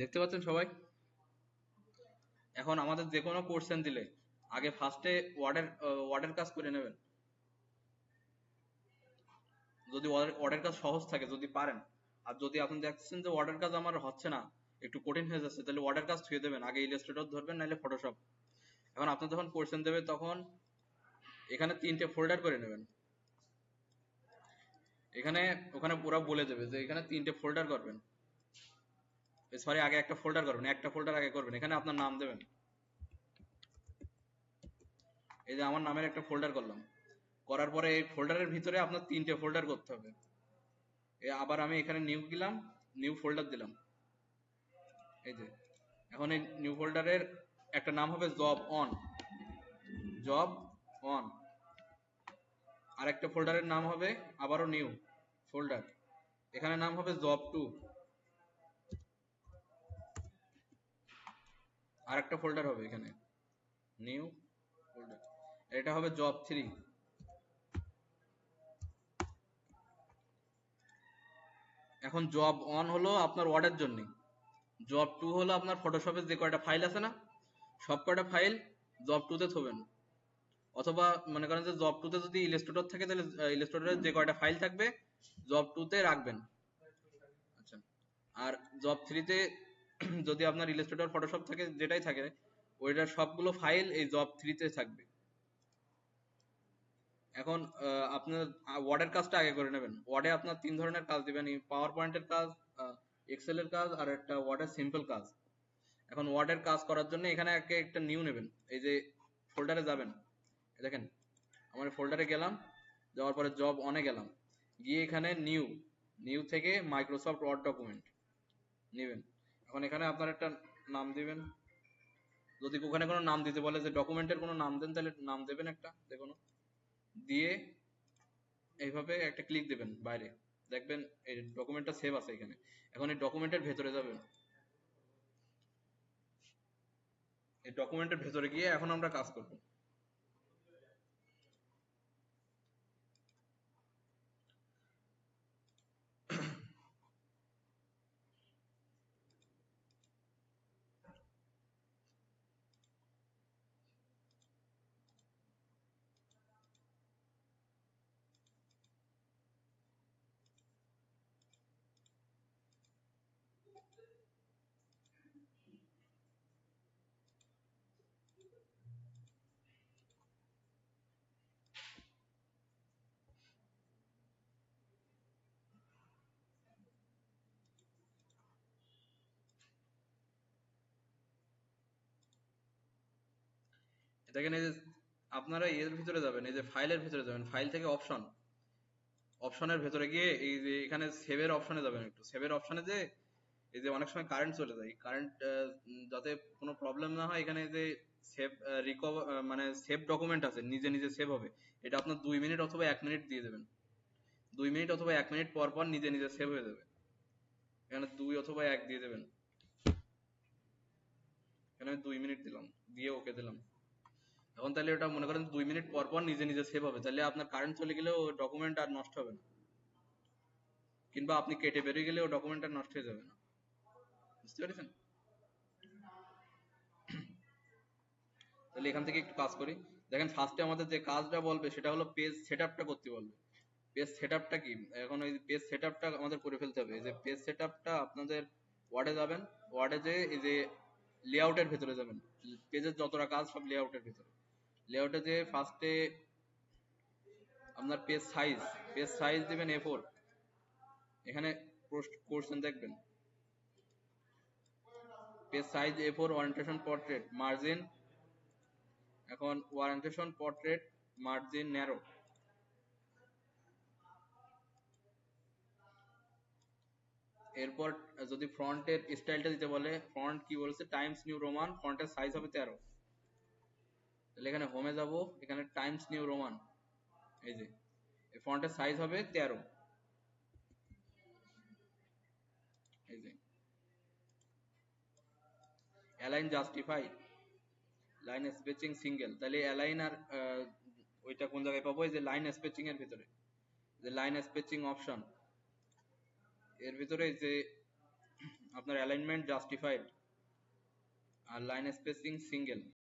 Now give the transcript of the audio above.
দেখতে পাচ্ছেন সবাই? এখন আমাদের যে কোনো কোশ্চেন দিলে আগে ফার্স্টে ওয়ার্ডের কাজ করে নেবেন। যদি ওয়ার্ডের কাজ সহজ থাকে, যদি পারেন, আর যদি আপনি দেখছেন যে ওয়ার্ডের কাজ আমার হচ্ছে না, একটু কঠিন হয়ে যাচ্ছে, তাহলে ওয়ার্ডের কাজ ছুঁয়ে দেবেন, আগে ইলাস্ট্রেটর ধরবেন নাহলে ফটোশপ। এখন আপনি যখন কোশ্চেন দেবে তখন এখানে 3টে ফোল্ডার করে নেবেন। এখানে ওখানে পুরো বলে দেবে যে এখানে 3টে ফোল্ডার করবেন। সরি, আগে একটা ফোল্ডার করবেন, একটা ফোল্ডার আগে করবেন। এখানে আপনার নাম দেবেন। এই যে আমার নামের একটা ফোল্ডার করলাম, করার পরে এই ফোল্ডারের ভিতরে আপনার 3টে ফোল্ডার করতে হবে। আবার আমি এখানে নিউ দিলাম, নিউ ফোল্ডার দিলাম। এই যে এখন এই নিউ ফোল্ডারের একটা নাম হবে জব অন, জব অন। আর একটা ফোল্ডারের নাম হবে আবারও নিউ ফোল্ডার, এখানে নাম হবে জব টু। আর একটা ফোল্ডার হবে এখানে নিউ ফোল্ডার, এটা হবে জব থ্রি। এখন জব অন হলো আপনার ওয়ার্ডের জন্য, জব টু হলো আপনার ফটোশপের যে কয়টা ফাইল আছে না, সব কয়টা ফাইল জব টুতে থবেন। অথবা মনে করেন যে জব টুতে যদি ইলাস্ট্রেটর থাকে তাহলে ইলাস্ট্রেটরের যে কয়টা ফাইল থাকবে জব টুতে রাখবেন। আচ্ছা, আর জব থ্রিতে যদি আপনার ইলাস্ট্রেটর ফটোশপ থাকে, যেটাই থাকে, ওইটার সবগুলো ফাইল এই জব থ্রিতে থাকবে। এখন আপনার ওয়ার্ডের কাজটা আগে করে নেবেন। ওয়ার্ডে আপনার 3 ধরনের কাজ দিবেন, পাওয়ার পয়েন্টের কাজ, এক্সেলের কাজ, আর একটা ওয়ার্ডের সিম্পল কাজ। এখন ওয়ার্ডের কাজ করার জন্য এখানে একটা নিউ নেবেন। এই যে ফোল্ডারে যাবেন, দেখেন আমার ফোল্ডারে গেলাম, যাওয়ার পরে জব অনে গেলাম, গিয়ে এখানে নিউ, নিউ থেকে মাইক্রোসফট ওয়ার্ড ডকুমেন্ট নেবেন। এখন এখানে আপনার একটা নাম দিবেন। যদি ওখানে কোনো নাম দিতে বলে যে ডকুমেন্টের কোনো নাম দেন, তাহলে নাম দেবেন একটা যে কোনো, দিয়ে এইভাবে একটা ক্লিক দেবেন বাইরে, দেখবেন এই ডকুমেন্টটা সেভ আছে এখানে। এখন এই ডকুমেন্টের ভেতরে যাবেন, এই ডকুমেন্টের ভেতরে গিয়ে এখন আমরা কাজ করব। দেখেন এই যে আপনারা এর ভিতরে যাবেন, এই যে ফাইলের ভিতরে যাবেন, ফাইল থেকে অপশন, অপশনের ভেতরে গিয়ে এই যে এখানে সেভের অপশনে যাবেন। একটু সেভের অপশনে যে এই যে অনেক সময় কারেন্ট চলে যায়, কারেন্ট যাতে কোনো প্রবলেম না হয়, এখানে যে সেভ রিকভার মানে সেভ ডকুমেন্ট আছে, নিজে নিজে সেভ হবে, এটা আপনার 2 মিনিট অথবা 1 মিনিট দিয়ে দেবেন। 2 মিনিট অথবা 1 মিনিট পর পর নিজে নিজে সেভ হয়ে যাবে। এখানে 2 অথবা 1 দিয়ে দেবেন। এখানে আমি 2 মিনিট দিলাম, দিয়ে ওকে দিলাম। এখন তাহলে ওটা মনে করেন 2 মিনিট পর পর নিজে নিজে সেভ হবে, তাহলে আপনার কারেন্ট চলে গেলেও ডকুমেন্ট আর নষ্ট হবে না, কিংবা আপনি কেটে বেরিয়ে গেলেও ডকুমেন্ট আর নষ্ট হয়ে যাবে না। বুঝতে পেরেছেন? তাহলে এখান থেকে একটু কাজ করি। দেখেন ফার্স্টে আমাদের যে কাজটা বলবে সেটা হলো পেজ সেটআপটা করতে বলবে। পেজ সেটআপটা কি? এখন ওই পেজ সেটআপটা আমাদের করে ফেলতে হবে। এই যে পেজ সেটআপটা আপনাদের ওয়ার্ডে যাবেন, ওয়ার্ডে যে এই যে লেআউটের ভেতরে যাবেন, পেজের যতটা কাজ সব লেআউটের ভেতরে। লেআউটে যে ফার্স্টে আপনার পেজ সাইজ দিবেন A4। এখানে পোস্ট করছেন দেখবেন page size A4, orientation portrait, margin, এখন ওরিয়েন্টেশন পোর্ট্রেট, মার্জিন ন্যারো। এরপর যদি ফ্রন্টের স্টাইলটা দিতে বলে, ফন্ট কি বলছে, টাইমস নিউ রোমান, ফন্টের সাইজ হবে 13। তাহলে এখানে হোমে যাব, এখানে টাইমস নিউ রোমান, এই যে এই ফন্টের সাইজ হবে 13। এই যে align justify, line spacing single, তাহলে অ্যালাইন আর ওইটা কোন জায়গায় পাবো? এই যে লাইন স্পেসিং এর ভিতরে, যে লাইন স্পেসিং অপশন, এর ভিতরে যে আপনার অ্যালাইনমেন্ট জাস্টিফাইড আর লাইন স্পেসিং সিঙ্গেল।